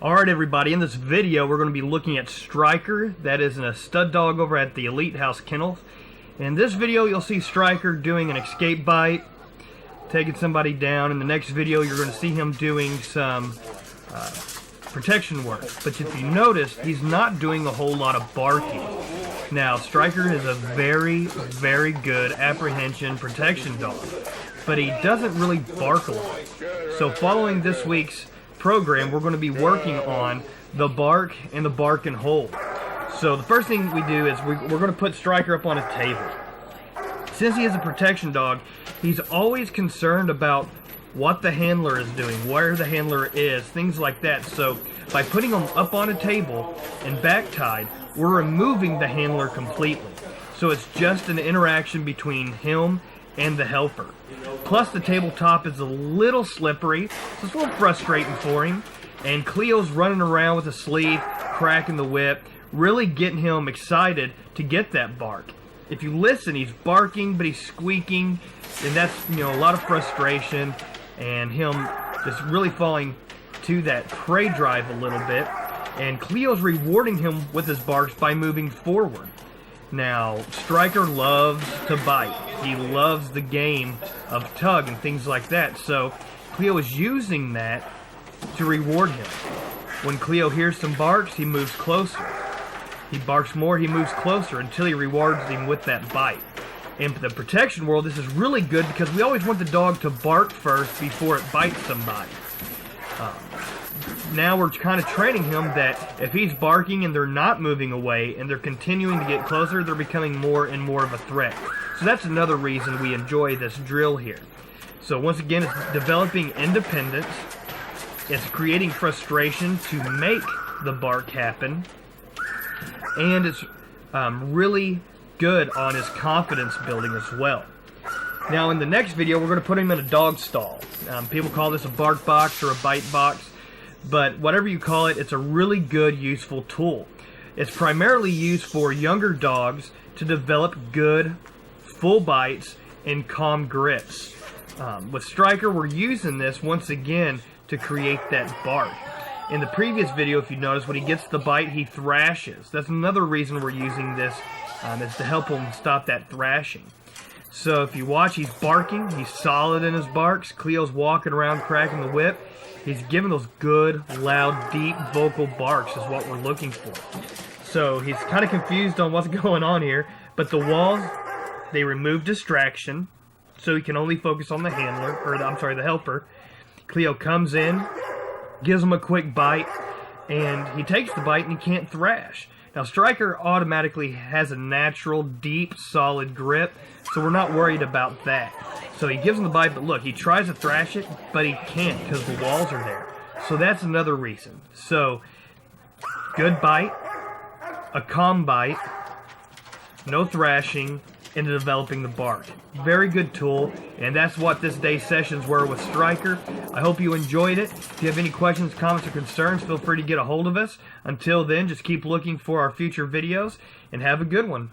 Alright everybody, in this video we're going to be looking at Striker. That is a stud dog over at the Elite House Kennels. In this video you'll see Striker doing an escape bite, taking somebody down. In the next video you're going to see him doing some protection work. But if you notice, he's not doing a whole lot of barking. Now Striker is a very, very good apprehension protection dog, but he doesn't really bark a lot. So following this week's program, we're going to be working on the bark and the bark and hold. So the first thing we do is we're going to put Striker up on a table. Since he is a protection dog, he's always concerned about what the handler is doing, where the handler is, things like that. So by putting him up on a table and back tied, we're removing the handler completely. So it's just an interaction between him and the helper. Plus the tabletop is a little slippery, so it's a little frustrating for him. And Cleo's running around with a sleeve, cracking the whip, really getting him excited to get that bark. If you listen, he's barking, but he's squeaking, and that's, a lot of frustration, and him just really falling to that prey drive a little bit. And Cleo's rewarding him with his barks by moving forward. Now, Striker loves to bite. He loves the game of tug and things like that. So, Cleo is using that to reward him. When Cleo hears some barks, he moves closer. He barks more, he moves closer until he rewards him with that bite. In the protection world, this is really good because we always want the dog to bark first before it bites somebody. Now we're kind of training him that if he's barking and they're not moving away and they're continuing to get closer, they're becoming more and more of a threat. So that's another reason we enjoy this drill here. So once again, it's developing independence. It's creating frustration to make the bark happen. And it's really good on his confidence building as well. Now in the next video, we're going to put him in a dog stall. People call this a bark box or a bite box. But whatever you call it, it's a really good, useful tool. It's primarily used for younger dogs to develop good, full bites and calm grips. With Striker, we're using this once again to create that bark. In the previous video, if you notice, when he gets the bite, he thrashes. That's another reason we're using this, is to help him stop that thrashing. So if you watch, he's barking. He's solid in his barks. Cleo's walking around cracking the whip. He's giving those good, loud, deep vocal barks is what we're looking for. So he's kind of confused on what's going on here, but the walls, they remove distraction, so he can only focus on the handler, or the helper. Cleo comes in, gives him a quick bite, and he takes the bite and he can't thrash. Now Striker automatically has a natural, deep, solid grip, so we're not worried about that. So he gives him the bite, but look, he tries to thrash it, but he can't because the walls are there. So that's another reason. So, good bite, a calm bite, no thrashing, and developing the bark. Very good tool, and that's what this day's sessions were with Striker. I hope you enjoyed it. If you have any questions, comments, or concerns, feel free to get a hold of us. Until then, just keep looking for our future videos, and have a good one.